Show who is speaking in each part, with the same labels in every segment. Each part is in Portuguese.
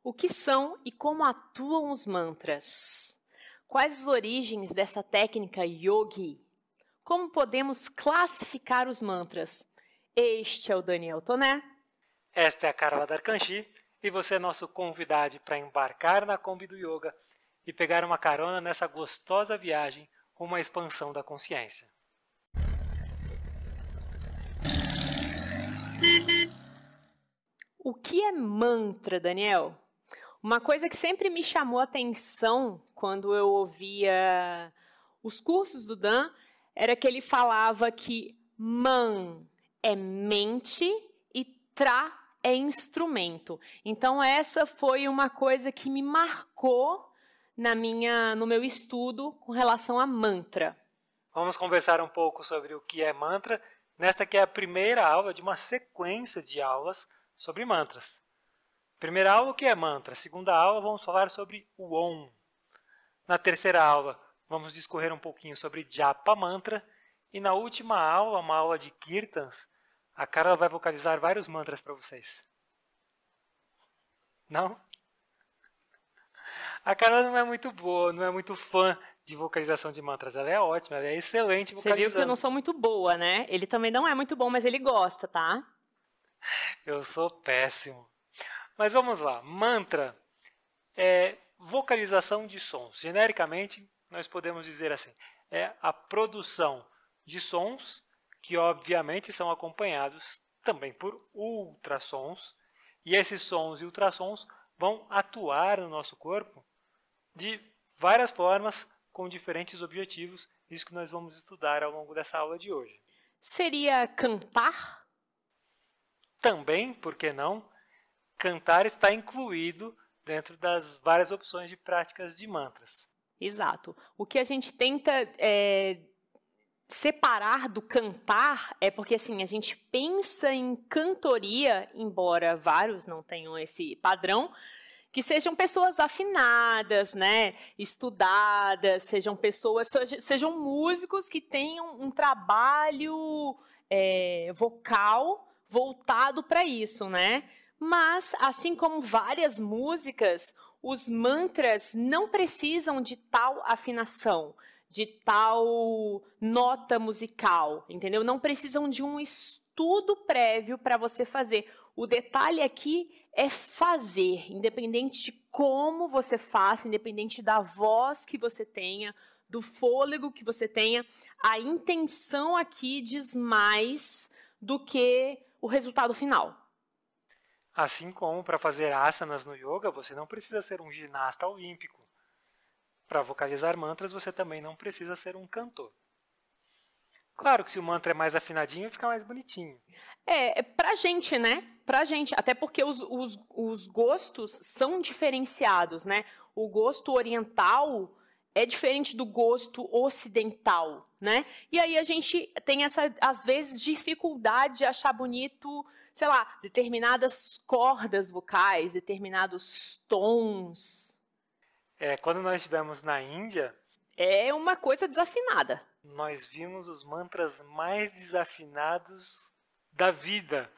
Speaker 1: O que são e como atuam os mantras? Quais as origens dessa técnica yogi? Como podemos classificar os mantras? Este é o Daniel Toné.
Speaker 2: Esta é a Carla Darkanshi e você é nosso convidado para embarcar na Kombi do Yoga e pegar uma carona nessa gostosa viagem rumo à expansão da consciência.
Speaker 1: O que é mantra, Daniel? Uma coisa que sempre me chamou a atenção quando eu ouvia os cursos do Dan era que ele falava que man é mente e tra é instrumento. Então essa foi uma coisa que me marcou no meu estudo com relação a mantra.
Speaker 2: Vamos conversar um pouco sobre o que é mantra, nesta que é a primeira aula de uma sequência de aulas sobre mantras. Primeira aula, o que é mantra? Segunda aula, vamos falar sobre o Om. Na terceira aula, vamos discorrer um pouquinho sobre Japa Mantra. E na última aula, uma aula de Kirtans, a Carla vai vocalizar vários mantras para vocês. Não? A Carla não é muito boa, não é muito fã de vocalização de mantras. Ela é ótima, ela é excelente vocalizando.
Speaker 1: Você viu que eu não sou muito boa, né? Ele também não é muito bom, mas ele gosta, tá?
Speaker 2: Eu sou péssimo. Mas vamos lá. Mantra é vocalização de sons. Genericamente, nós podemos dizer assim, é a produção de sons que, obviamente, são acompanhados também por ultrassons. E esses sons e ultrassons vão atuar no nosso corpo de várias formas, com diferentes objetivos. Isso que nós vamos estudar ao longo dessa aula de hoje.
Speaker 1: Seria cantar?
Speaker 2: Também, por que não? Cantar está incluído dentro das várias opções de práticas de mantras.
Speaker 1: Exato. O que a gente tenta separar do cantar é porque assim, a gente pensa em cantoria, embora vários não tenham esse padrão, que sejam pessoas afinadas, né, estudadas, sejam músicos que tenham um trabalho vocal voltado para isso, né? Mas, assim como várias músicas, os mantras não precisam de tal afinação, de tal nota musical, entendeu? Não precisam de um estudo prévio para você fazer. O detalhe aqui é fazer, independente de como você faça, independente da voz que você tenha, do fôlego que você tenha, a intenção aqui diz mais do que o resultado final.
Speaker 2: Assim como para fazer asanas no yoga, você não precisa ser um ginasta olímpico. Para vocalizar mantras, você também não precisa ser um cantor. Claro que se o mantra é mais afinadinho, fica mais bonitinho.
Speaker 1: Pra gente, né? Pra gente. Até porque os gostos são diferenciados, né? O gosto oriental é diferente do gosto ocidental, né? E aí a gente tem essa, às vezes, dificuldade de achar bonito, sei lá, determinadas cordas vocais, determinados tons.
Speaker 2: Quando nós estivemos na Índia,
Speaker 1: é uma coisa desafinada.
Speaker 2: Nós vimos os mantras mais desafinados da vida.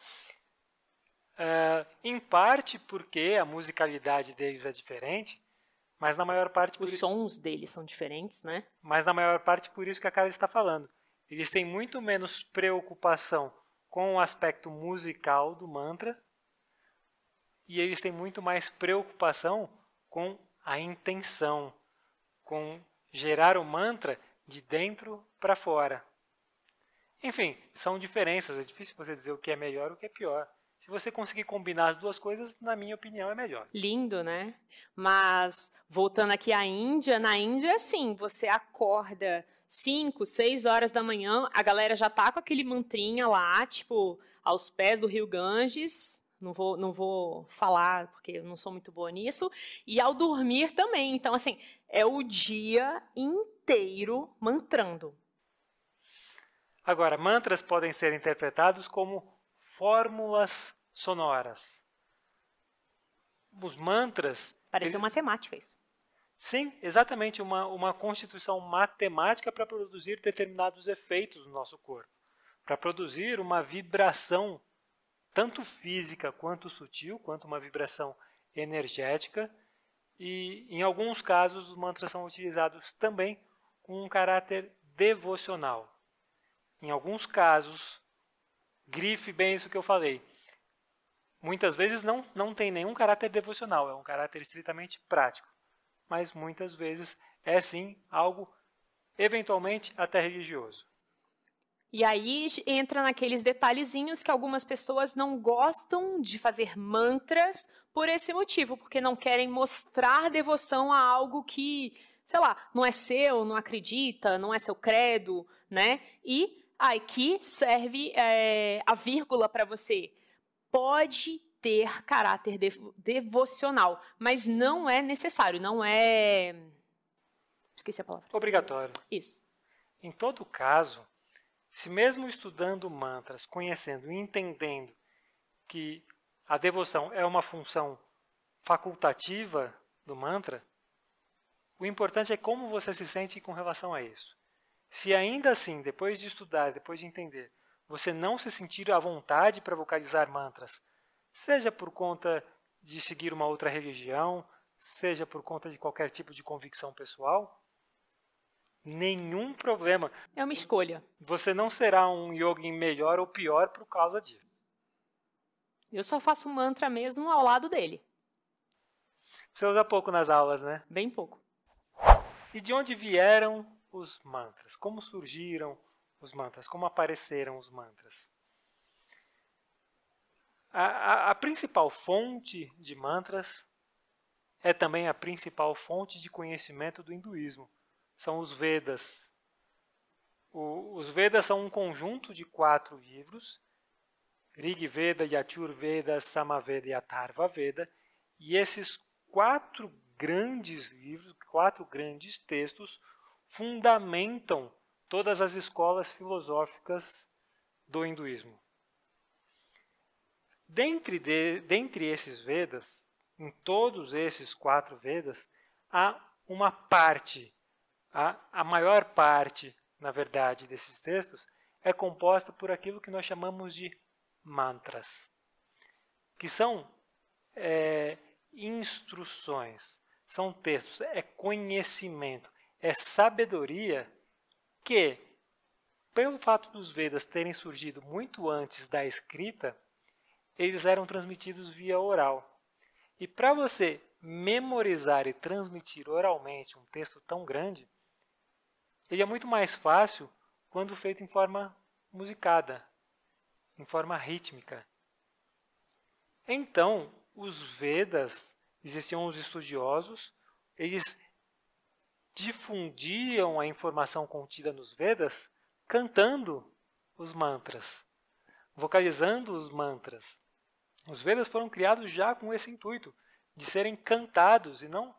Speaker 2: Em parte porque a musicalidade deles é diferente, mas na maior parte...
Speaker 1: Os sons deles são diferentes, né?
Speaker 2: Mas na maior parte por isso que a Carla está falando. Eles têm muito menos preocupação com o aspecto musical do mantra e eles têm muito mais preocupação com a intenção, com gerar o mantra de dentro para fora. Enfim, são diferenças, é difícil você dizer o que é melhor e o que é pior. Se você conseguir combinar as duas coisas, na minha opinião, é melhor.
Speaker 1: Lindo, né? Mas, voltando aqui à Índia, na Índia, assim, você acorda 5, 6 horas da manhã, a galera já tá com aquele mantrinha lá, tipo, aos pés do rio Ganges. Não vou falar, porque eu não sou muito boa nisso. E ao dormir também. Então, assim, é o dia inteiro mantrando.
Speaker 2: Agora, mantras podem ser interpretados como fórmulas sonoras. Os mantras...
Speaker 1: Pareceu matemática isso.
Speaker 2: Sim, exatamente, uma constituição matemática para produzir determinados efeitos no nosso corpo. Para produzir uma vibração tanto física quanto sutil, quanto uma vibração energética e, em alguns casos, os mantras são utilizados também com um caráter devocional. Em alguns casos, grife bem isso que eu falei, muitas vezes não tem nenhum caráter devocional, é um caráter estritamente prático, mas muitas vezes é sim algo eventualmente até religioso.
Speaker 1: E aí entra naqueles detalhezinhos que algumas pessoas não gostam de fazer mantras por esse motivo, porque não querem mostrar devoção a algo que, sei lá, não é seu, não acredita, não é seu credo, né? E aqui serve a vírgula para você. Pode ter caráter devocional, mas não é necessário, não é... Esqueci a palavra.
Speaker 2: Obrigatório.
Speaker 1: Isso.
Speaker 2: Em todo caso, se mesmo estudando mantras, conhecendo e entendendo que a devoção é uma função facultativa do mantra, o importante é como você se sente com relação a isso. Se ainda assim, depois de estudar, depois de entender, você não se sentir à vontade para vocalizar mantras, seja por conta de seguir uma outra religião, seja por conta de qualquer tipo de convicção pessoal, nenhum problema.
Speaker 1: É uma escolha.
Speaker 2: Você não será um yogin melhor ou pior por causa disso.
Speaker 1: Eu só faço mantra mesmo ao lado dele.
Speaker 2: Você usa pouco nas aulas, né?
Speaker 1: Bem pouco.
Speaker 2: E de onde vieram os mantras? Como surgiram os mantras? Como apareceram os mantras? A principal fonte de mantras é também a principal fonte de conhecimento do hinduísmo. São os Vedas. Os Vedas são um conjunto de 4 livros, Rig Veda, Yatur Veda, Samaveda e Atharva Veda, e esses 4 grandes livros, 4 grandes textos, fundamentam todas as escolas filosóficas do hinduísmo. Dentre esses Vedas, em todos esses 4 Vedas, há uma parte, a maior parte, na verdade, desses textos, é composta por aquilo que nós chamamos de mantras, que são instruções, são textos, é conhecimento, é sabedoria que, pelo fato dos Vedas terem surgido muito antes da escrita, eles eram transmitidos via oral. E para você memorizar e transmitir oralmente um texto tão grande, ele é muito mais fácil quando feito em forma musicada, em forma rítmica. Então, os Vedas, existiam os estudiosos, eles difundiam a informação contida nos Vedas cantando os mantras, vocalizando os mantras. Os Vedas foram criados já com esse intuito, de serem cantados e não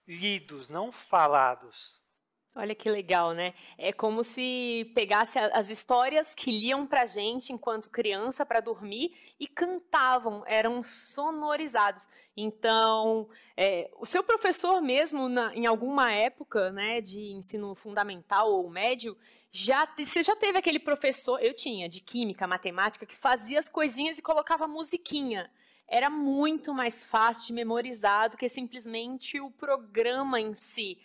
Speaker 2: lidos, não falados.
Speaker 1: Olha que legal, né? É como se pegasse as histórias que liam pra gente enquanto criança para dormir e cantavam, eram sonorizados. Então, o seu professor mesmo, em alguma época, né, de ensino fundamental ou médio, você já teve aquele professor, eu tinha, de química, matemática, que fazia as coisinhas e colocava musiquinha. Era muito mais fácil de memorizar do que simplesmente o programa em si.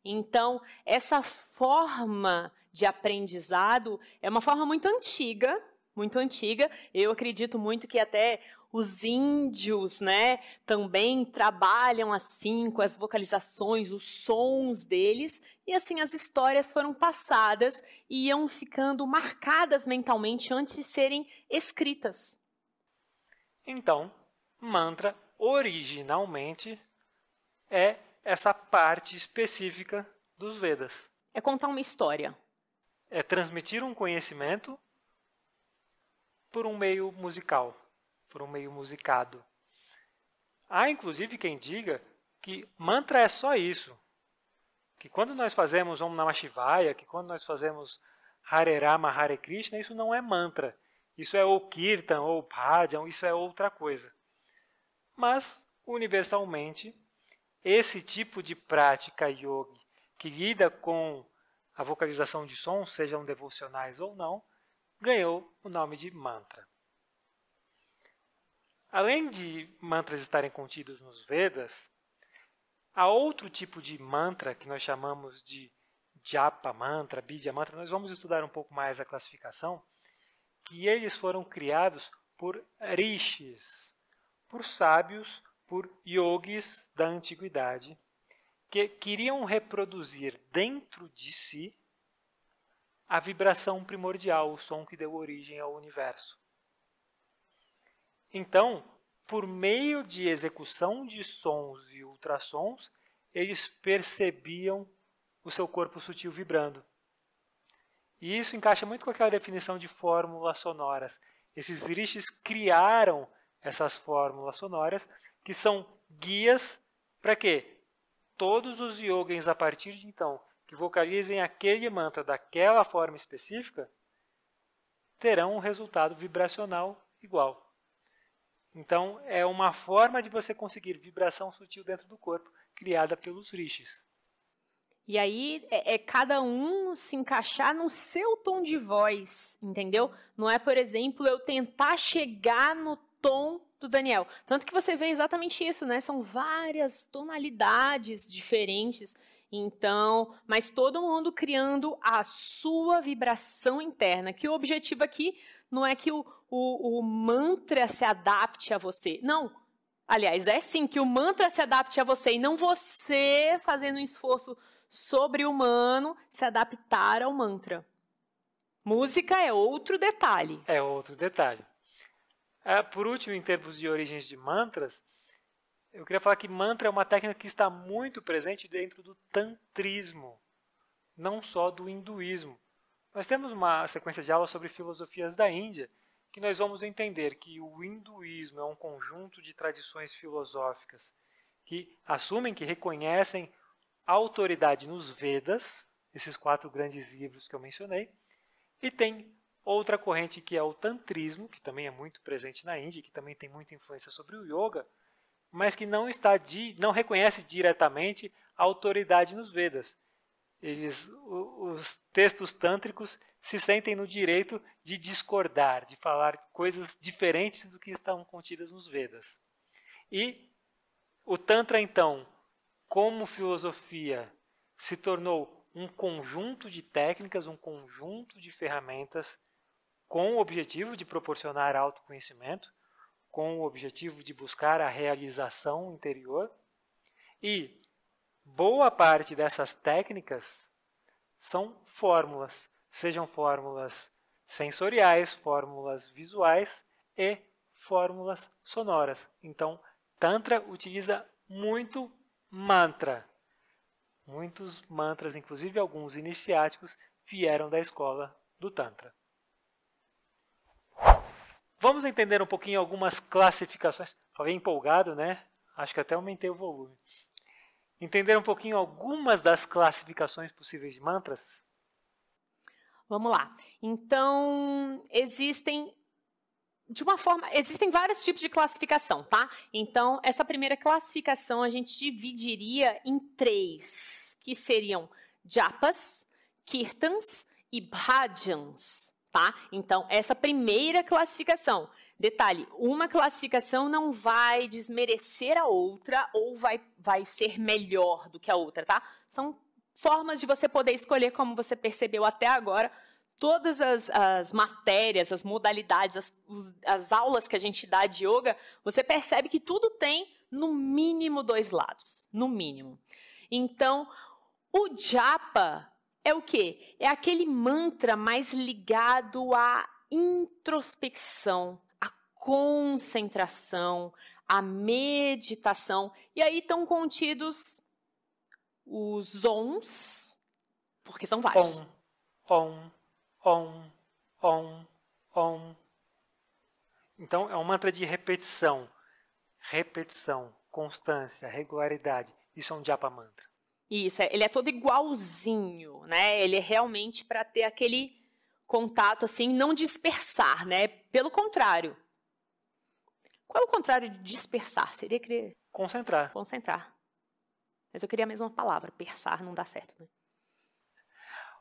Speaker 1: Então, essa forma de aprendizado é uma forma muito antiga, muito antiga. Eu acredito muito que até os índios, né, também trabalham assim com as vocalizações, os sons deles, e assim as histórias foram passadas e iam ficando marcadas mentalmente antes de serem escritas.
Speaker 2: Então, mantra originalmente é essa parte específica dos Vedas.
Speaker 1: É contar uma história.
Speaker 2: É transmitir um conhecimento por um meio musical, por um meio musicado. Há, inclusive, quem diga que mantra é só isso. Que quando nós fazemos Om Namah Shivaya, que quando nós fazemos Hare Rama, Hare Krishna, isso não é mantra. Isso é ou Kirtan, ou Bhajan, isso é outra coisa. Mas, universalmente, esse tipo de prática yogi que lida com a vocalização de sons, sejam devocionais ou não, ganhou o nome de mantra. Além de mantras estarem contidos nos Vedas, há outro tipo de mantra que nós chamamos de Japa Mantra, Bidya Mantra. Nós vamos estudar um pouco mais a classificação, que eles foram criados por rishis, por sábios, por yogis da antiguidade, que queriam reproduzir dentro de si a vibração primordial, o som que deu origem ao universo. Então, por meio de execução de sons e ultrassons, eles percebiam o seu corpo sutil vibrando. E isso encaixa muito com aquela definição de fórmulas sonoras. Esses rishis criaram essas fórmulas sonoras, que são guias para quê? Todos os yogins, a partir de então, que vocalizem aquele mantra daquela forma específica, terão um resultado vibracional igual. Então, é uma forma de você conseguir vibração sutil dentro do corpo, criada pelos rishis.
Speaker 1: E aí é cada um se encaixar no seu tom de voz, entendeu? Não é, por exemplo, eu tentar chegar no tom do Daniel. Tanto que você vê exatamente isso, né? São várias tonalidades diferentes. Então, mas todo mundo criando a sua vibração interna. Que o objetivo aqui não é que o mantra se adapte a você. Não. Aliás, é sim que o mantra se adapte a você e não você fazendo um esforço sobre-humano se adaptar ao mantra. Música é outro detalhe.
Speaker 2: É outro detalhe. Por último, em termos de origens de mantras, eu queria falar que mantra é uma técnica que está muito presente dentro do tantrismo, não só do hinduísmo. Nós temos uma sequência de aulas sobre filosofias da Índia, que nós vamos entender que o hinduísmo é um conjunto de tradições filosóficas que assumem, que reconhecem a autoridade nos Vedas, esses 4 grandes livros que eu mencionei, e tem outra corrente que é o tantrismo, que também é muito presente na Índia, que também tem muita influência sobre o yoga, mas que não reconhece diretamente a autoridade nos Vedas. Os textos tântricos se sentem no direito de discordar, de falar coisas diferentes do que estão contidas nos Vedas. E o Tantra, então, como filosofia, se tornou um conjunto de técnicas, um conjunto de ferramentas com o objetivo de proporcionar autoconhecimento, com o objetivo de buscar a realização interior. E boa parte dessas técnicas são fórmulas, sejam fórmulas sensoriais, fórmulas visuais e fórmulas sonoras. Então, Tantra utiliza muito mantra. Muitos mantras, inclusive alguns iniciáticos, vieram da escola do Tantra. Vamos entender um pouquinho algumas classificações. Falei empolgado, né? Acho que até aumentei o volume. Entender um pouquinho algumas das classificações possíveis de mantras?
Speaker 1: Vamos lá. Então, existem vários tipos de classificação, tá? Então, essa primeira classificação a gente dividiria em 3, que seriam japas, kirtans e bhajans, tá? Então, essa primeira classificação. Detalhe, uma classificação não vai desmerecer a outra ou vai ser melhor do que a outra, tá? São formas de você poder escolher, como você percebeu até agora, todas as matérias, as modalidades, as aulas que a gente dá de yoga, você percebe que tudo tem, no mínimo, 2 lados. No mínimo. Então, o japa é o quê? É aquele mantra mais ligado à introspecção, à concentração, à meditação. E aí estão contidos os ons, porque são vários.
Speaker 2: Om. Então, é um mantra de repetição. Repetição, constância, regularidade. Isso é um japa mantra.
Speaker 1: Isso, ele é todo igualzinho, né? Ele é realmente para ter aquele contato, assim, não dispersar, né? Pelo contrário. Qual é o contrário de dispersar? Seria querer...
Speaker 2: Concentrar.
Speaker 1: Concentrar. Mas eu queria a mesma palavra. Persar não dá certo, né?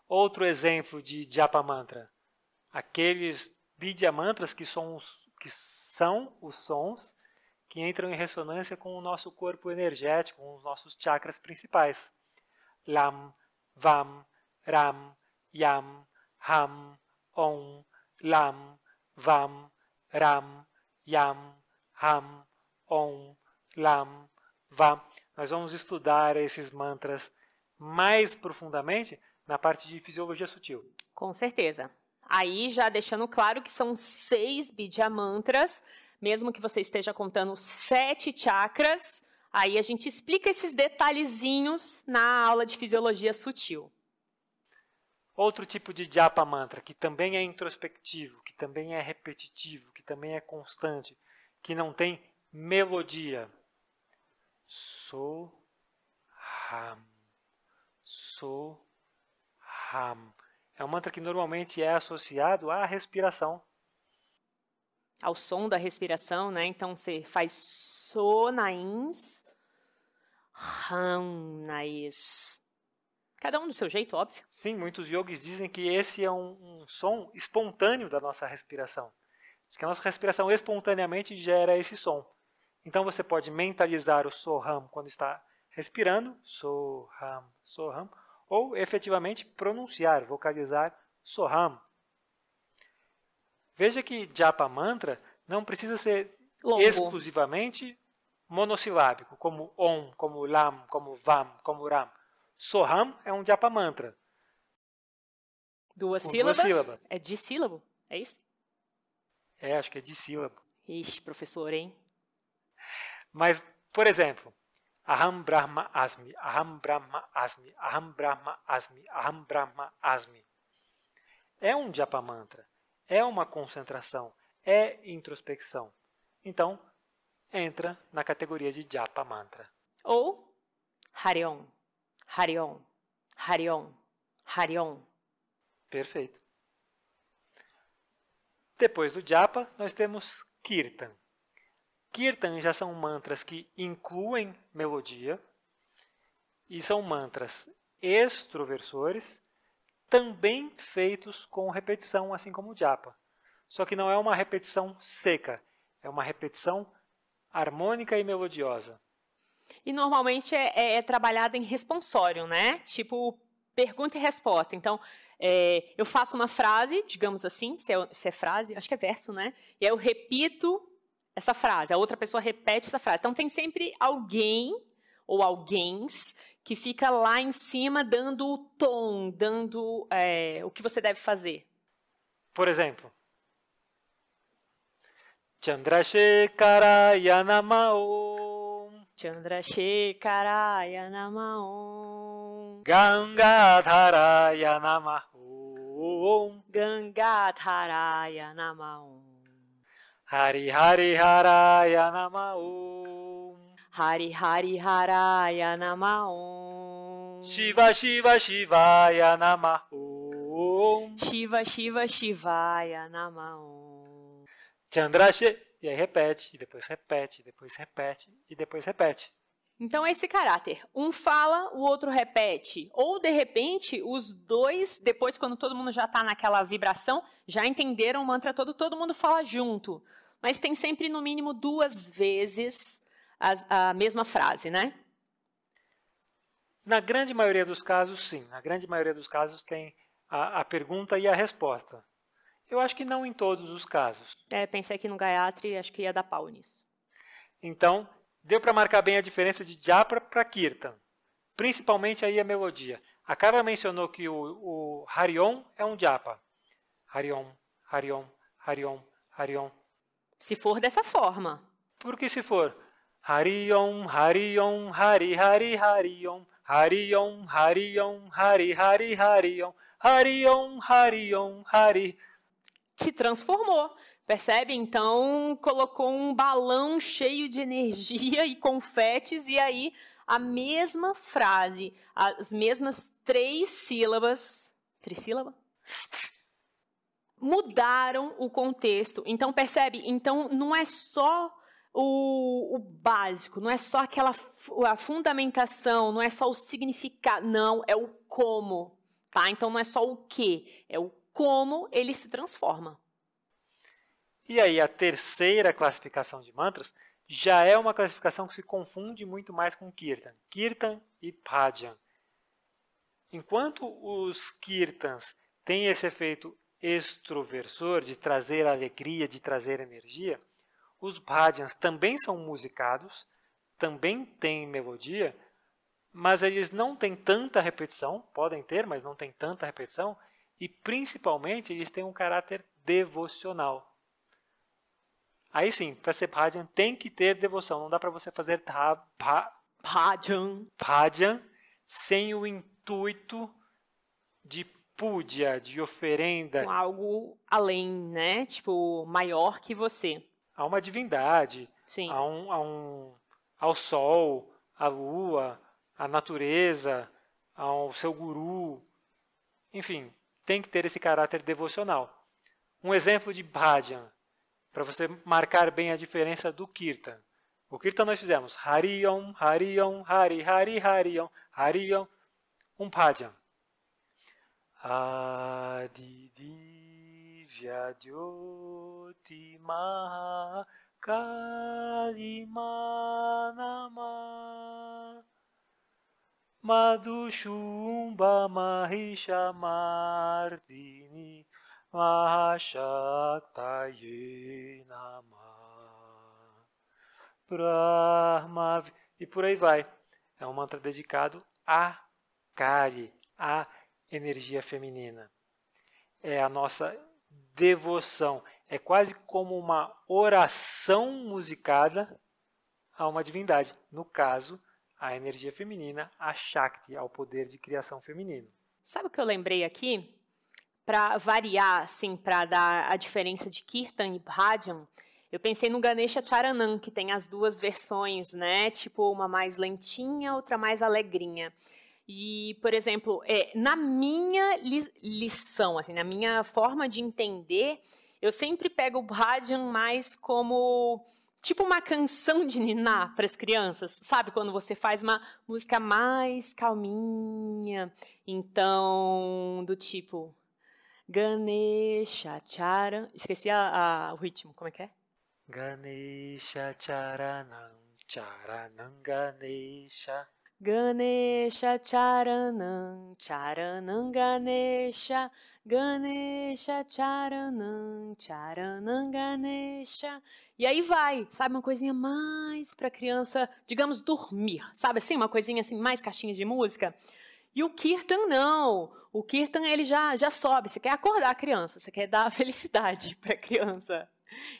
Speaker 2: Outro exemplo de japa mantra. Aqueles bidya mantras que são os sons que entram em ressonância com o nosso corpo energético, com os nossos chakras principais. Lam, Vam, Ram, Yam, Ham, Om, Lam, Vam, Ram, Yam, Ham, Om, Lam, Vam. Nós vamos estudar esses mantras mais profundamente na parte de fisiologia sutil.
Speaker 1: Com certeza. Aí já deixando claro que são 6 Bidya mantras, mesmo que você esteja contando 7 chakras, aí a gente explica esses detalhezinhos na aula de fisiologia sutil.
Speaker 2: Outro tipo de japa mantra, que também é introspectivo, que também é repetitivo, que também é constante, que não tem melodia. Soham. Soham. É um mantra que normalmente é associado à respiração.
Speaker 1: Ao som da respiração, né? Então você faz so na ins, ram na is. Cada um do seu jeito, óbvio.
Speaker 2: Sim, muitos yogis dizem que esse é um som espontâneo da nossa respiração. Diz que a nossa respiração espontaneamente gera esse som. Então você pode mentalizar o soham quando está respirando, soham, soham, ou efetivamente pronunciar, vocalizar soham. Veja que japa mantra não precisa ser
Speaker 1: longo,
Speaker 2: exclusivamente monossilábico, como om, como lam, como vam, como ram. Soham é um japa mantra.
Speaker 1: Duas
Speaker 2: com
Speaker 1: sílabas.
Speaker 2: 2 sílabas.
Speaker 1: É dissílabo? É isso?
Speaker 2: É, acho que é dissílabo.
Speaker 1: Ixi, professor, hein?
Speaker 2: Mas, por exemplo, Aham Brahma Asmi, Aham Brahma Asmi, Aham Brahma Asmi, Aham Brahma Asmi. É um japa mantra, é uma concentração, é introspecção. Então, entra na categoria de japa mantra.
Speaker 1: Ou Hariom, Hariom, Hariom, Hariom.
Speaker 2: Perfeito. Depois do japa, nós temos kirtan. Kirtan já são mantras que incluem melodia e são mantras extroversores, também feitos com repetição, assim como o japa. Só que não é uma repetição seca, é uma repetição harmônica e melodiosa.
Speaker 1: E normalmente é trabalhado em responsório, né? Tipo, pergunta e resposta. Então, eu faço uma frase, digamos assim, se é frase, acho que é verso, né? E aí eu repito essa frase, a outra pessoa repete essa frase. Então, tem sempre alguém ou alguéms que fica lá em cima dando o tom, dando o que você deve fazer.
Speaker 2: Por exemplo, Chandrasekharaya Namaom,
Speaker 1: Chandrasekharaya Namaom,
Speaker 2: Gangadharaya Namaom,
Speaker 1: Gangadharaya Namaom,
Speaker 2: Hari Hari Haraya Namaom,
Speaker 1: Hari Hari Haraya Namaom,
Speaker 2: Shiva Shiva Shivaya Namaom,
Speaker 1: Shiva Shiva Shivaya Namaom.
Speaker 2: Chandrasekharaya. E aí repete, e depois repete, e depois repete, e depois repete.
Speaker 1: Então é esse caráter. Um fala, o outro repete. Ou, de repente, os dois, depois, quando todo mundo já está naquela vibração, já entenderam o mantra todo mundo fala junto. Mas tem sempre, no mínimo, 2 vezes a mesma frase, né?
Speaker 2: Na grande maioria dos casos, sim. Na grande maioria dos casos tem a pergunta e a resposta. Eu acho que não em todos os casos.
Speaker 1: Pensei que no Gayatri, acho que ia dar pau nisso.
Speaker 2: Então, deu para marcar bem a diferença de japa para kirtan. Principalmente aí a melodia. A Carla mencionou que o Hariom é um japa. Hariom, Hariom, Hariom, Hariom.
Speaker 1: Se for dessa forma.
Speaker 2: Porque se for Hariom, Hariom, Hari, Hari, Hariom, Hariom, Hariom, Hari, Hari, Hariom, Hariom, Hariom, Hari.
Speaker 1: Se transformou, percebe? Então, colocou um balão cheio de energia e confetes, e aí a mesma frase, as mesmas 3 sílabas, trissílaba? Mudaram o contexto. Então, percebe? Então, não é só o básico, não é só a fundamentação, não é só o significado, não, é o como, tá? Então, não é só o que, é o como ele se transforma.
Speaker 2: E aí a terceira classificação de mantras já é uma classificação que se confunde muito mais com Kirtan. Kirtan e Bhajan. Enquanto os Kirtans têm esse efeito extroversor de trazer alegria, de trazer energia, os Bhajans também são musicados, também têm melodia, mas eles não têm tanta repetição, podem ter, mas não têm tanta repetição, e principalmente eles têm um caráter devocional. Aí sim, para ser Bhajan tem que ter devoção, não dá para você fazer Bhajan sem o intuito de puja, de oferenda.
Speaker 1: Com algo além, né? Tipo, maior que você.
Speaker 2: Há uma divindade,
Speaker 1: Sim.
Speaker 2: ao sol, à lua, à natureza, ao seu guru. Enfim, tem que ter esse caráter devocional. Um exemplo de Bhajan, para você marcar bem a diferença do Kirtan. O Kirtan nós fizemos Hari Om, Hari Om, Hari Hari Hari Om, Hari Om. Um Bhajan. Adi Divya Jyoti Maha Kalimanama Madhushumba Mahisha Mardini Mahashaktaye Namah Brahma. E por aí vai. É um mantra dedicado a Kali, a energia feminina. É a nossa devoção. É quase como uma oração musicada a uma divindade. No caso, a energia feminina, a Shakti, ao poder de criação feminino.
Speaker 1: Sabe o que eu lembrei aqui? Para variar, assim, para dar a diferença de Kirtan e Bhajan, eu pensei no Ganesha Charanam, que tem as duas versões, né? Tipo, uma mais lentinha, outra mais alegrinha. E, por exemplo, na minha lição, assim, na minha forma de entender, eu sempre pego o Bhajan mais como tipo uma canção de ninar para as crianças, sabe? Quando você faz uma música mais calminha, então, do tipo Ganesha Charanam, esqueci o ritmo, como é que é?
Speaker 2: Ganesha Charanam, Charanam Ganesha.
Speaker 1: Ganesha Charanam, Charanam Ganesha, Ganesha Charanam, Charanam Ganesha. E aí vai, sabe, uma coisinha mais para criança, digamos, dormir, sabe assim, uma coisinha assim, mais caixinha de música. E o Kirtan não, o Kirtan ele já sobe, você quer acordar a criança, você quer dar felicidade para a criança.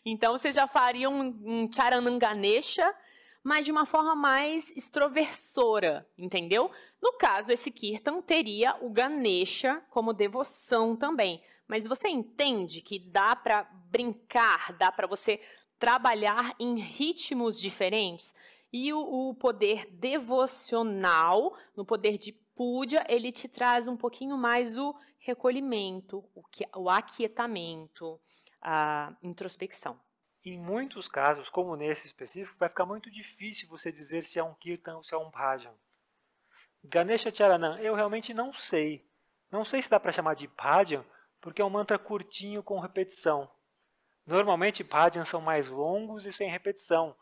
Speaker 1: Então você já faria um Charanam Ganesha, mas de uma forma mais extroversora, entendeu? No caso, esse Kirtan teria o Ganesha como devoção também. Mas você entende que dá para brincar, dá para você trabalhar em ritmos diferentes? E o poder devocional, no poder de puja, ele te traz um pouquinho mais o recolhimento, o aquietamento, a introspecção.
Speaker 2: Em muitos casos, como nesse específico, vai ficar muito difícil você dizer se é um Kirtan ou se é um Bhajan. Ganesha Charanam, eu realmente não sei. Não sei se dá para chamar de Bhajan, porque é um mantra curtinho com repetição. Normalmente, Bhajans são mais longos e sem repetição.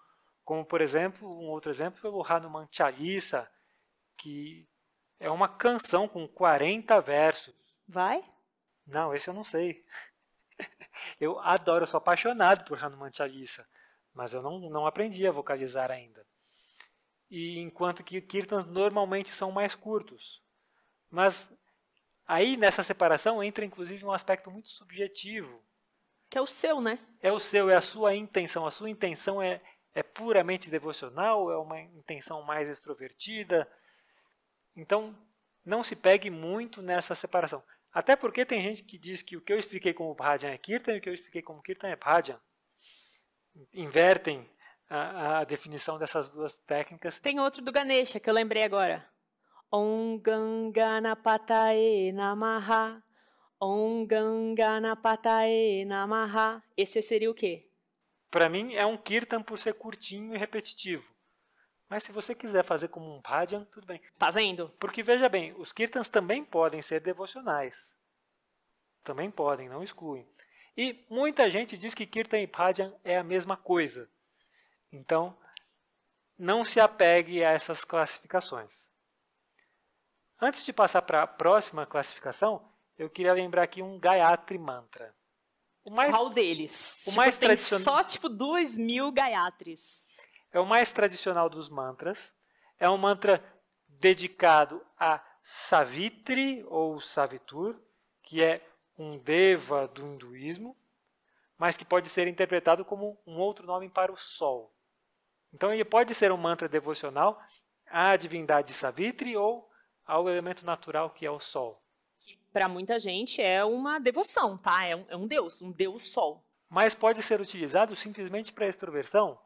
Speaker 2: Como, por exemplo, um outro exemplo é o Hanuman Chalisa, que é uma canção com 40 versos.
Speaker 1: Vai?
Speaker 2: Não, esse eu não sei. Eu adoro, eu sou apaixonado por Hanuman Chalisa, mas eu não aprendi a vocalizar ainda. E enquanto que Kirtans normalmente são mais curtos. Mas aí nessa separação entra inclusive um aspecto muito subjetivo.
Speaker 1: Que é o seu, né?
Speaker 2: É o seu, é a sua intenção. A sua intenção é puramente devocional, é uma intenção mais extrovertida. Então não se pegue muito nessa separação. Até porque tem gente que diz que o que eu expliquei como Bhajan é Kirtan e o que eu expliquei como Kirtan é Bhajan. Invertem a definição dessas duas técnicas.
Speaker 1: Tem outro do Ganesha que eu lembrei agora. Om Ganganapataye Namaha. Om Ganganapataye Namaha. Esse seria o quê?
Speaker 2: Para mim é um Kirtan por ser curtinho e repetitivo. Mas se você quiser fazer como um Bhajan, tudo bem.
Speaker 1: Tá vendo?
Speaker 2: Porque veja bem, os Kirtans também podem ser devocionais. Também podem, não excluem. E muita gente diz que Kirtan e Bhajan é a mesma coisa. Então, não se apegue a essas classificações. Antes de passar para a próxima classificação, eu queria lembrar aqui um Gayatri Mantra.
Speaker 1: Qual deles?
Speaker 2: O mais
Speaker 1: tem
Speaker 2: tradicional...
Speaker 1: só, 2.000 Gayatris.
Speaker 2: É o mais tradicional dos mantras. É um mantra dedicado a Savitri ou Savitur, que é um deva do hinduísmo, mas que pode ser interpretado como um outro nome para o sol. Então, ele pode ser um mantra devocional à divindade Savitri ou ao elemento natural que é o sol.
Speaker 1: Para muita gente é uma devoção, tá? É um deus sol.
Speaker 2: Mas pode ser utilizado simplesmente para extroversão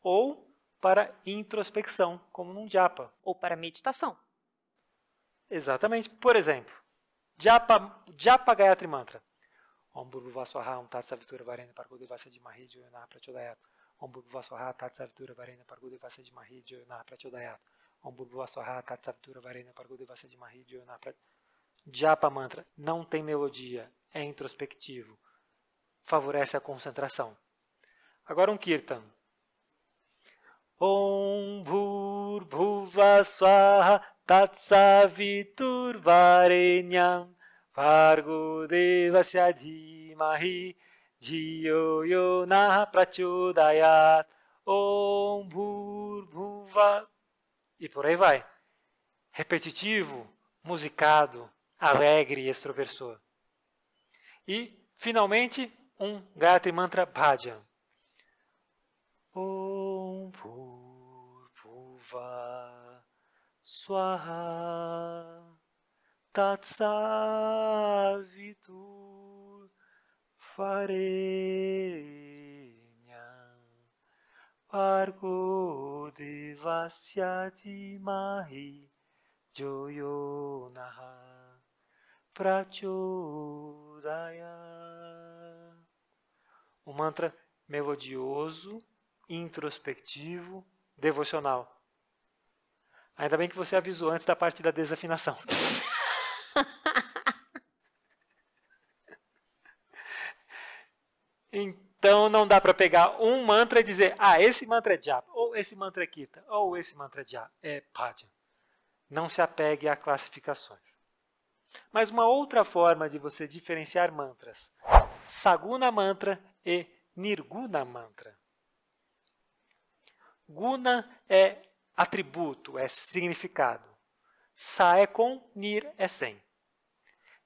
Speaker 2: ou para introspecção, como num japa.
Speaker 1: Ou para meditação.
Speaker 2: Exatamente. Por exemplo, Japa Gayatri Mantra. Om Bhurvuvah Swaha Om Tat Savitura Varena Bhargo Devasya Dhimahi Dhyo Yo Nah Prachodayat. Om Bhurvuvah Swaha Tat Savitura Varena Bhargo Devasya Dhimahi Dhyo Yo Nah Prachodayat. Om Bhurvuvah Swaha Tat Savitura Varena Bhargo Devasya Dhimahi Dhyo Yo Nah Prachodayat. Japa Mantra não tem melodia, é introspectivo. Favorece a concentração. Agora um Kirtan. Om Bhurvuvah Swaha Tat Savitur Varenyam Bhargo Devasya Dhimahi Dhyo Yo Nah Prachodayat. Om Bhurvuvah. E por aí vai. Repetitivo, musicado, alegre e extroversor. E, finalmente, um Gayatri Mantra Bhajan. Om Bhurvuvah Swaha Tat Savitur Varenyam Bhargo Devasya Dhimahi Dhyo Yo Nah Prachodayat. Um mantra melodioso, introspectivo, devocional. Ainda bem que você avisou antes da parte da desafinação. Então não dá para pegar um mantra e dizer, esse mantra é japa, ou esse mantra é kirtan, ou esse mantra é bhajan. Não se apegue a classificações. Mas uma outra forma de você diferenciar mantras, Saguna Mantra e Nirguna Mantra. Guna é atributo, é significado. Sa é com, Nir é sem.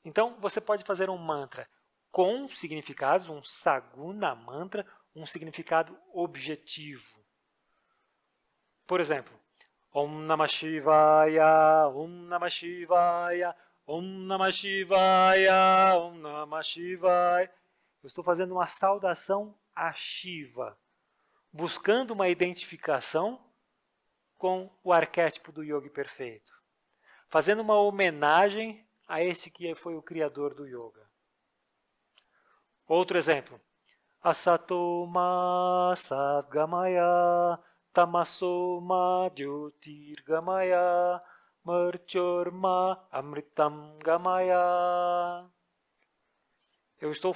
Speaker 2: Então, você pode fazer um mantra com significados, um Saguna Mantra, um significado objetivo. Por exemplo, Om Namah Shivaya, Om Namah Shivaya, Om Namah Shivaya, Om Namah Shivaya. Eu estou fazendo uma saudação a Shiva, buscando uma identificação com o arquétipo do yogi perfeito, fazendo uma homenagem a este que foi o criador do yoga. Outro exemplo. Asatoma Sadgamaya, Tamasoma Jyotirgamaya, Murchorma Amritam Gamaya. Eu estou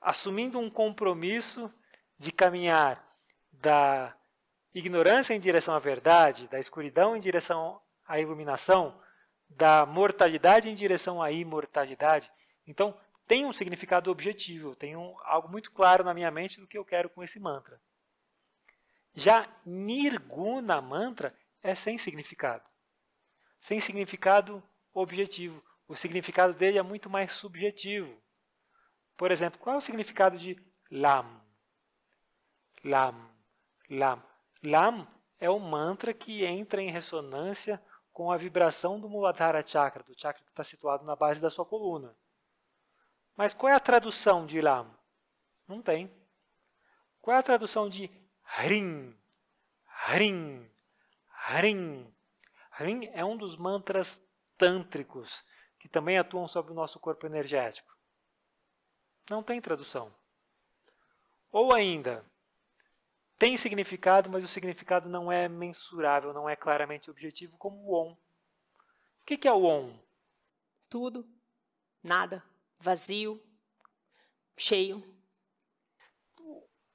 Speaker 2: assumindo um compromisso de caminhar da ignorância em direção à verdade, da escuridão em direção à iluminação, da mortalidade em direção à imortalidade. Então, tem um significado objetivo, tem algo muito claro na minha mente do que eu quero com esse mantra. Já Nirguna Mantra é sem significado. Sem significado objetivo. O significado dele é muito mais subjetivo. Por exemplo, qual é o significado de Lam? Lam. Lam. Lam é um mantra que entra em ressonância com a vibração do Muladhara Chakra, do chakra que está situado na base da sua coluna. Mas qual é a tradução de Lam? Não tem. Qual é a tradução de Hrim? Hrim. Hrim. Hrim é um dos mantras tântricos que também atuam sobre o nosso corpo energético. Não tem tradução. Ou ainda, tem significado, mas o significado não é mensurável, não é claramente objetivo, como o Om. O que é o Om?
Speaker 1: Tudo, nada, vazio, cheio.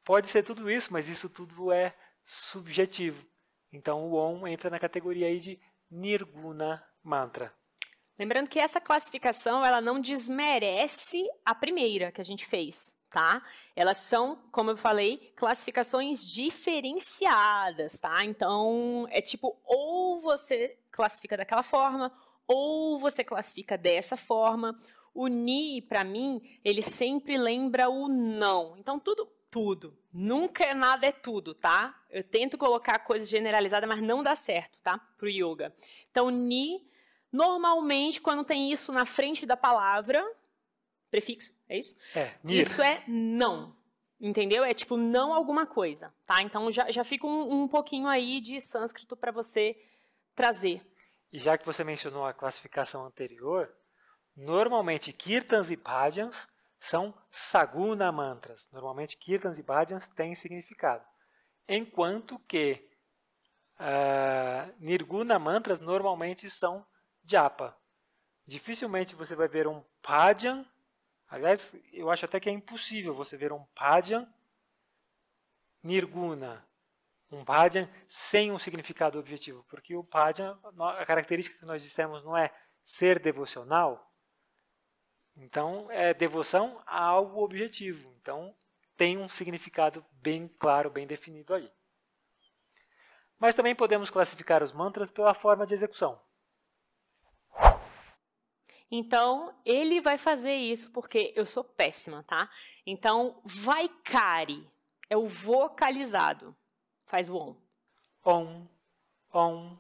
Speaker 2: pode ser tudo isso, mas isso tudo é subjetivo. Então, o Om entra na categoria aí de Nirguna Mantra.
Speaker 1: Lembrando que essa classificação, ela não desmerece a primeira que a gente fez, tá? Elas são, como eu falei, classificações diferenciadas, tá? Então, é tipo, ou você classifica daquela forma, ou você classifica dessa forma. O Ni, para mim, ele sempre lembra o não. Então, tudo. Nunca nada é tudo, tá? Eu tento colocar coisa generalizada, mas não dá certo, tá? Pro yoga. Então, Ni, normalmente, quando tem isso na frente da palavra, prefixo, é isso?
Speaker 2: Nir.
Speaker 1: Isso é não, entendeu? É tipo não alguma coisa, tá? Então, já fica um pouquinho aí de sânscrito para você trazer.
Speaker 2: E já que você mencionou a classificação anterior, normalmente Kirtans e Bhajans são Saguna Mantras. Normalmente Kirtans e Bhajans têm significado. Enquanto que Nirguna Mantras normalmente são Japa. Dificilmente você vai ver um Bhajan. Aliás, eu acho até que é impossível você ver um Bhajan Nirguna. Um Bhajan sem um significado objetivo. Porque o Bhajan, a característica que nós dissemos não é ser devocional. Então, é devoção a algo objetivo. Então, tem um significado bem claro, bem definido aí. Mas também podemos classificar os mantras pela forma de execução.
Speaker 1: Então, ele vai fazer isso porque eu sou péssima, tá? Então, Vaikari é o vocalizado. Faz o Om.
Speaker 2: Om, Om,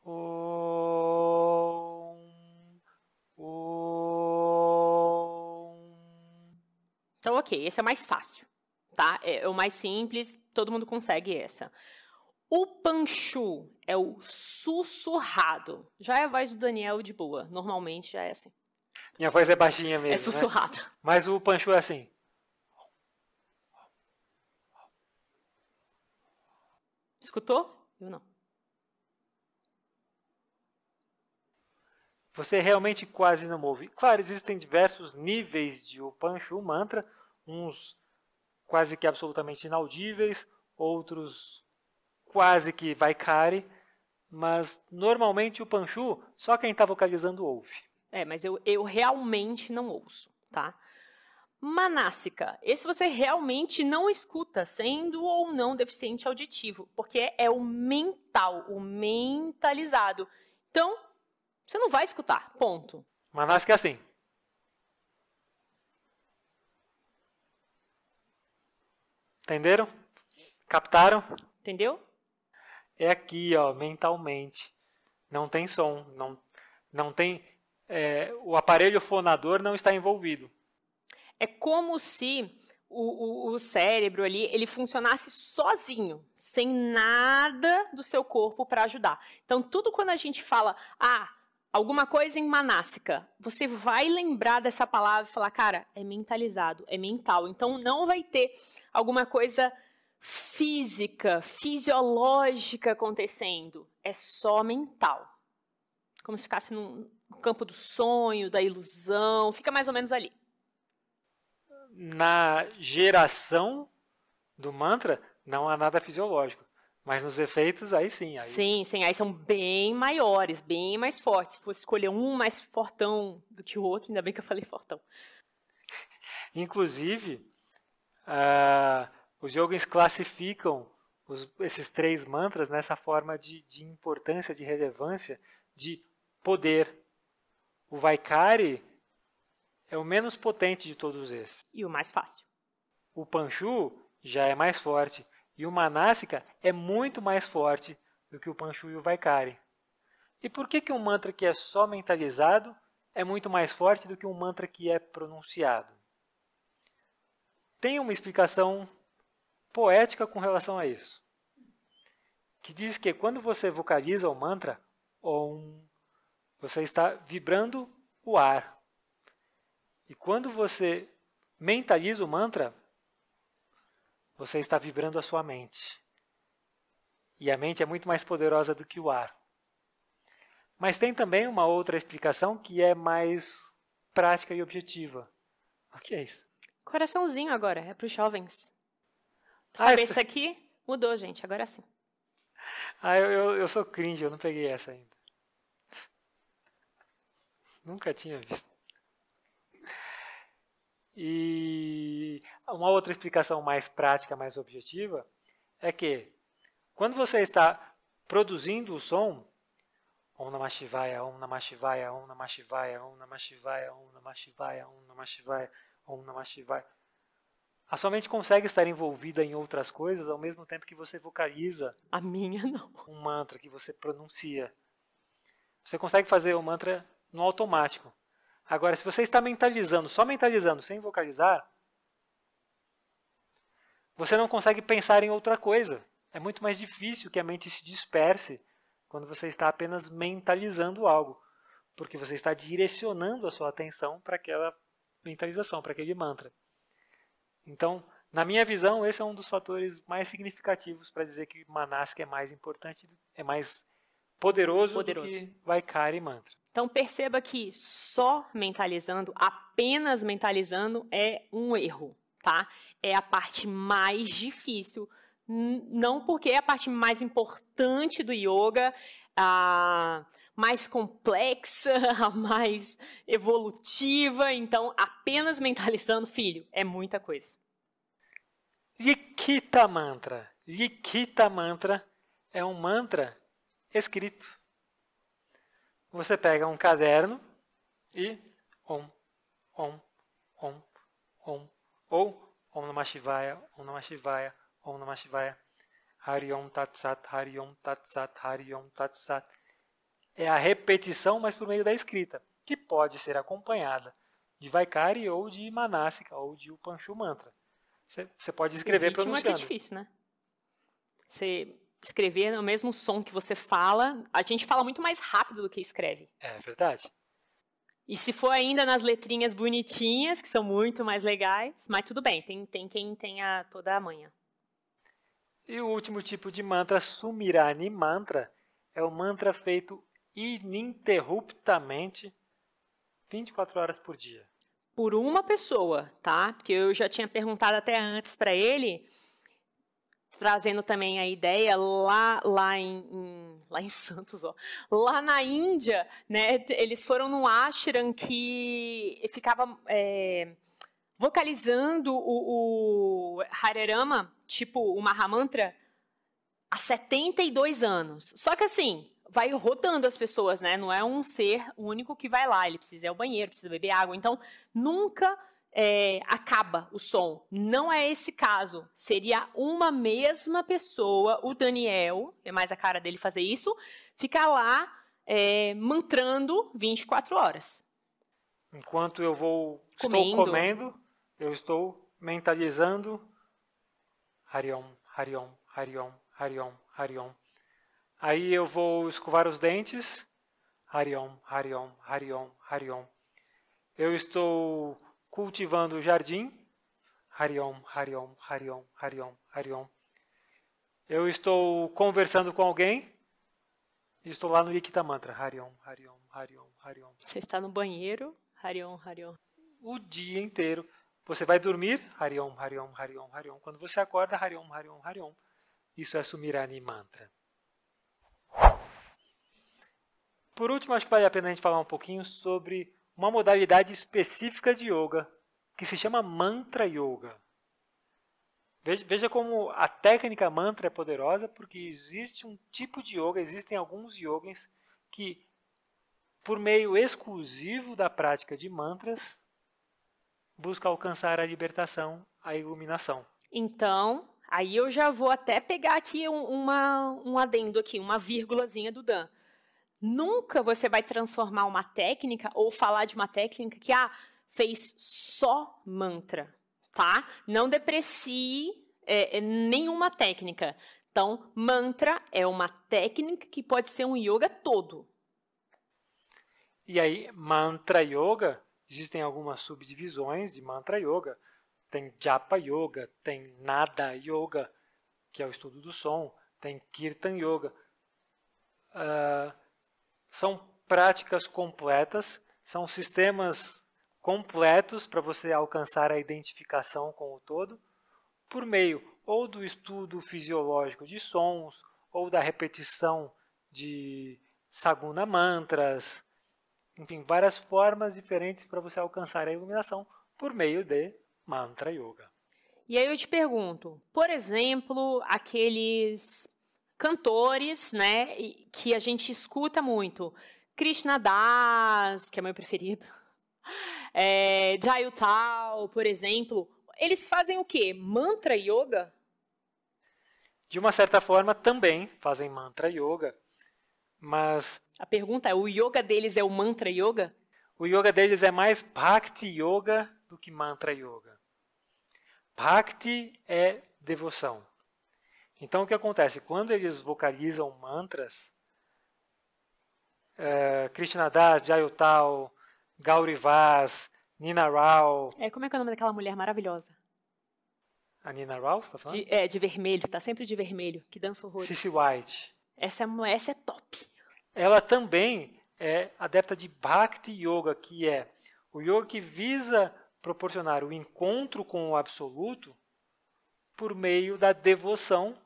Speaker 2: Om, Om.
Speaker 1: Então, ok, esse é o mais fácil, tá? É o mais simples, todo mundo consegue essa. O Panchu é o sussurrado. Já é a voz do Daniel de boa, normalmente já é assim.
Speaker 2: Minha voz é baixinha mesmo,
Speaker 1: é sussurrada.
Speaker 2: Né? Mas o Panchu é assim.
Speaker 1: Escutou? Eu não.
Speaker 2: Você realmente quase não ouve. Claro, existem diversos níveis de Upanchu mantra, uns quase que absolutamente inaudíveis, outros quase que Vaikari, mas normalmente o Upanchu, só quem está vocalizando ouve.
Speaker 1: Mas eu realmente não ouço, tá? Manássica, esse você realmente não escuta, sendo ou não deficiente auditivo, porque é o mental, o mentalizado. Então, você não vai escutar, ponto.
Speaker 2: Manássica é assim. Entenderam? Captaram?
Speaker 1: Entendeu?
Speaker 2: É aqui, ó, mentalmente. Não tem som, não tem... o aparelho fonador não está envolvido.
Speaker 1: É como se o cérebro ali, ele funcionasse sozinho, sem nada do seu corpo para ajudar. Então, tudo quando a gente fala, alguma coisa em manássica, você vai lembrar dessa palavra e falar, cara, é mentalizado, é mental. Então, não vai ter alguma coisa física, fisiológica acontecendo. É só mental. Como se ficasse no campo do sonho, da ilusão, fica mais ou menos ali.
Speaker 2: Na geração do mantra, não há nada fisiológico. Mas nos efeitos, aí sim.
Speaker 1: Sim, aí são bem maiores, bem mais fortes. Se fosse escolher um mais fortão do que o outro, ainda bem que eu falei fortão.
Speaker 2: Inclusive, os yogis classificam esses 3 mantras nessa forma de importância, de relevância, de poder. O Vaikari é o menos potente de todos esses.
Speaker 1: E o mais fácil.
Speaker 2: O Panchu já é mais forte. E o Manássica é muito mais forte do que o Panchu e o Vaikari. E por que um mantra que é só mentalizado é muito mais forte do que um mantra que é pronunciado? Tem uma explicação poética com relação a isso. Que diz que quando você vocaliza o mantra, Om, você está vibrando o ar. E quando você mentaliza o mantra, você está vibrando a sua mente. E a mente é muito mais poderosa do que o ar. Mas tem também uma outra explicação que é mais prática e objetiva. O que é isso?
Speaker 1: Coraçãozinho agora, é para os jovens. Sabe isso aqui? Mudou, gente, agora sim.
Speaker 2: Eu sou cringe, eu não peguei essa ainda. Nunca tinha visto. E uma outra explicação mais prática, mais objetiva, é que quando você está produzindo o som, Om Namah Shivaya, Om Namah Shivaya, Om Namah Shivaya, Om Namah Shivaya, Om Namah Shivaya, Om Namah Shivaya, Om Namah Shivaya, a sua mente consegue estar envolvida em outras coisas ao mesmo tempo que você vocaliza.
Speaker 1: A minha não.
Speaker 2: Um mantra que você pronuncia. Você consegue fazer o mantra no automático. Agora, se você está mentalizando, só mentalizando, sem vocalizar, você não consegue pensar em outra coisa. É muito mais difícil que a mente se disperse quando você está apenas mentalizando algo, porque você está direcionando a sua atenção para aquela mentalização, para aquele mantra. Então, na minha visão, esse é um dos fatores mais significativos para dizer que Manasika é mais importante, é mais poderoso. Do que Vaikari Mantra.
Speaker 1: Então perceba que só mentalizando, apenas mentalizando é um erro, tá? É a parte mais difícil, não porque é a parte mais importante do yoga, a mais complexa, a mais evolutiva, então apenas mentalizando, filho, é muita coisa.
Speaker 2: Likita Mantra. Likita Mantra é um mantra escrito. Você pega um caderno e Om, Om, Om, Om, ou Om Namah Shivaya, Om Namah Shivaya, Om Namah Shivaya, Hari Om Tat Sat, Hari Om Tat Sat, Hari Om Tat Sat. É a repetição, mas por meio da escrita, que pode ser acompanhada de Vaikari ou de Manasika ou de Upanishu Mantra. Você pode escrever pronunciando.
Speaker 1: É difícil, né? Você escrever no mesmo som que você fala, a gente fala muito mais rápido do que escreve.
Speaker 2: É verdade.
Speaker 1: E se for ainda nas letrinhas bonitinhas, que são muito mais legais, mas tudo bem, tem quem tenha toda a manha.
Speaker 2: E o último tipo de mantra, Sumirani Mantra, é o mantra feito ininterruptamente 24 horas por dia.
Speaker 1: Por uma pessoa, tá? Porque eu já tinha perguntado até antes para ele, trazendo também a ideia lá em Santos, ó, lá na Índia, né? Eles foram num ashram que ficava vocalizando o Hare Rama, tipo o Mahamantra, há 72 anos. Só que assim, vai rodando as pessoas, né? Não é um ser único que vai lá, ele precisa ir ao banheiro, precisa beber água, então nunca acaba o som. Não é esse caso. Seria uma mesma pessoa, o Daniel, é mais a cara dele fazer isso, ficar lá mantrando 24 horas.
Speaker 2: Enquanto eu estou comendo, eu estou mentalizando Hari Om, Hari Om, Hari Om, Hari Om, Hari Om. Aí eu vou escovar os dentes, Hari Om, Hari Om, Hari Om, Hari Om. Eu estou cultivando o jardim, Hari Om, Hari Om, Hari Om, Hari Om, Hari Om. Eu estou conversando com alguém, e estou lá no Likita Mantra, Hari Om, Hari Om, Hari Om, Hari Om.
Speaker 1: Você está no banheiro, Hari Om, Hari Om.
Speaker 2: O dia inteiro. Você vai dormir, Hari Om, Hari Om, Hari Om, Hari Om. Quando você acorda, Hari Om, Hari Om, Hari Om. Isso é Sumirani Mantra. Por último, acho que vale a pena a gente falar um pouquinho sobre uma modalidade específica de yoga, que se chama Mantra Yoga. Veja como a técnica mantra é poderosa, porque existe um tipo de yoga, existem alguns yogins que, por meio exclusivo da prática de mantras, buscam alcançar a libertação, a iluminação.
Speaker 1: Então, aí eu já vou até pegar aqui um adendo aqui, uma vírgulazinha do Dan. Nunca você vai transformar uma técnica ou falar de uma técnica que fez só mantra, tá? Não deprecie nenhuma técnica. Então, mantra é uma técnica que pode ser um yoga todo.
Speaker 2: E aí, Mantra Yoga, existem algumas subdivisões de Mantra Yoga. Tem Japa Yoga, tem Nada Yoga, que é o estudo do som, tem Kirtan Yoga. São práticas completas, são sistemas completos para você alcançar a identificação com o todo, por meio ou do estudo fisiológico de sons, ou da repetição de Saguna mantras, enfim, várias formas diferentes para você alcançar a iluminação por meio de Mantra Yoga.
Speaker 1: E aí eu te pergunto, por exemplo, aqueles cantores, né, que a gente escuta muito, Krishna Das, que é meu preferido, Jayutal, por exemplo, eles fazem o quê? Mantra Yoga?
Speaker 2: De uma certa forma, também fazem Mantra Yoga, mas
Speaker 1: A pergunta é, o yoga deles é o Mantra Yoga?
Speaker 2: o yoga deles é mais Bhakti Yoga do que Mantra Yoga. Bhakti é devoção. Então, o que acontece? Quando eles vocalizam mantras, Krishna Das, Jayutal, Gauri Vaz, Nina Rao...
Speaker 1: Como é que é o nome daquela mulher maravilhosa?
Speaker 2: A Nina Rao, você está falando?
Speaker 1: De vermelho, tá sempre de vermelho, que dança horrores.
Speaker 2: Cissy White.
Speaker 1: Essa é top.
Speaker 2: Ela também é adepta de Bhakti Yoga, que é o yoga que visa proporcionar o encontro com o absoluto por meio da devoção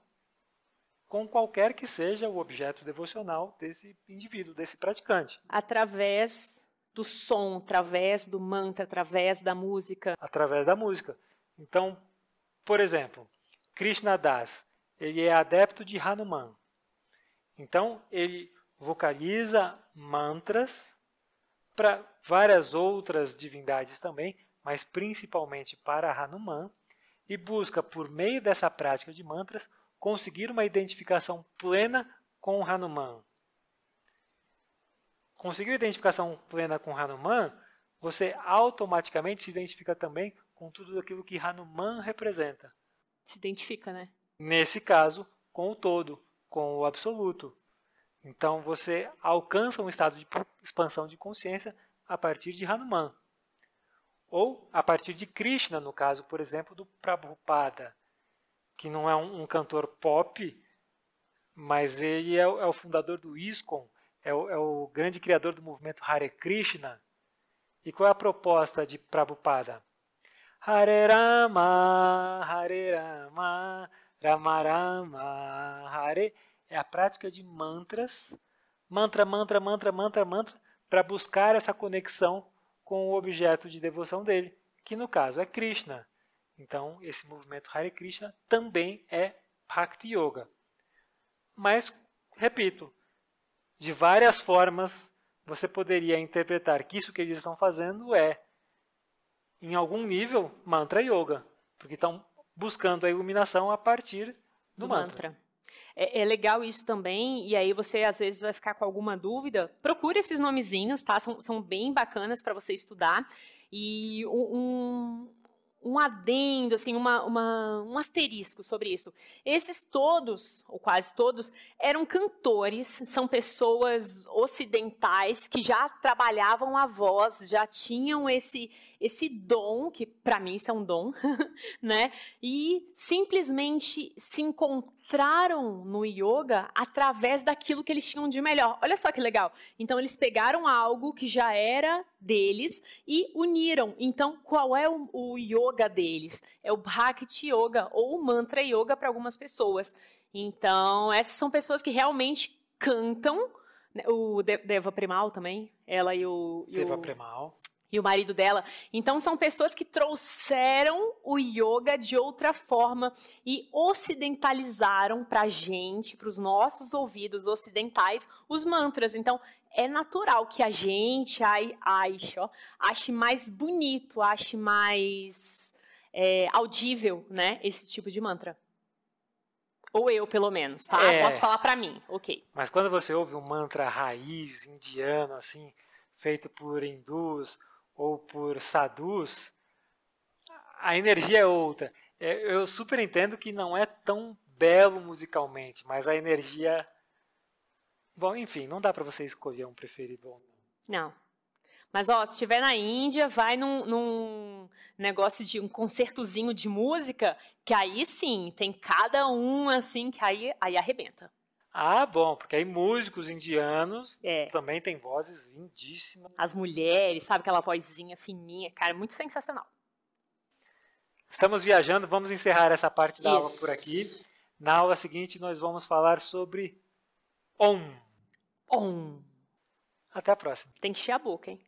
Speaker 2: com qualquer que seja o objeto devocional desse indivíduo, desse praticante.
Speaker 1: Através do som, através do mantra, através da música.
Speaker 2: Através da música. Então, por exemplo, Krishna Das, ele é adepto de Hanuman. Então, ele vocaliza mantras para várias outras divindades também, mas principalmente para Hanuman, e busca, por meio dessa prática de mantras, conseguir uma identificação plena com Hanuman. Conseguiu identificação plena com Hanuman, você automaticamente se identifica também com tudo aquilo que Hanuman representa.
Speaker 1: Se identifica, né?
Speaker 2: Nesse caso, com o todo, com o absoluto. Então, você alcança um estado de expansão de consciência a partir de Hanuman. Ou a partir de Krishna, no caso, por exemplo, do Prabhupada, que não é um cantor pop, mas ele é o fundador do ISKCON, é o grande criador do movimento Hare Krishna. E qual é a proposta de Prabhupada? Hare Rama, Rama Rama, Hare. É a prática de mantras, mantra, para buscar essa conexão com o objeto de devoção dele, que no caso é Krishna. Então, esse movimento Hare Krishna também é Bhakti Yoga. Mas, repito, de várias formas você poderia interpretar que isso que eles estão fazendo é, em algum nível, Mantra Yoga, porque estão buscando a iluminação a partir do mantra.
Speaker 1: É legal isso também, e aí você às vezes vai ficar com alguma dúvida, procure esses nomezinhos, tá? São bem bacanas para você estudar. E um adendo, assim, um asterisco sobre isso. Esses todos, ou quase todos, eram cantores, são pessoas ocidentais que já trabalhavam a voz, já tinham esse dom, que para mim isso é um dom, né? E simplesmente se encontraram no yoga através daquilo que eles tinham de melhor. Olha só que legal. Então eles pegaram algo que já era deles e uniram. Então qual é o yoga deles? É o Bhakti Yoga ou o Mantra Yoga para algumas pessoas. Então essas são pessoas que realmente cantam. O Deva Premal também, ela e o
Speaker 2: Deva Premal.
Speaker 1: E o marido dela. Então, são pessoas que trouxeram o yoga de outra forma e ocidentalizaram para a gente, para os nossos ouvidos ocidentais, os mantras. Então, é natural que a gente ache mais bonito, ache mais audível, né, esse tipo de mantra. Ou eu, pelo menos, tá? Posso falar para mim, ok.
Speaker 2: Mas quando você ouve um mantra raiz indiano, assim, feito por hindus ou por sadhus, a energia é outra. Eu super entendo que não é tão belo musicalmente, mas a energia... Bom, enfim, não dá para você escolher um preferido ou não.
Speaker 1: Não. Mas, se estiver na Índia, vai num negócio de um concertozinho de música, que aí sim, tem cada um assim, que aí arrebenta.
Speaker 2: Ah, bom, porque aí músicos indianos também têm vozes lindíssimas.
Speaker 1: As mulheres, sabe, aquela vozinha fininha, cara, muito sensacional.
Speaker 2: Estamos viajando, vamos encerrar essa parte da aula por aqui. Na aula seguinte, nós vamos falar sobre Om.
Speaker 1: Om.
Speaker 2: Até a próxima.
Speaker 1: Tem que encher a boca, hein?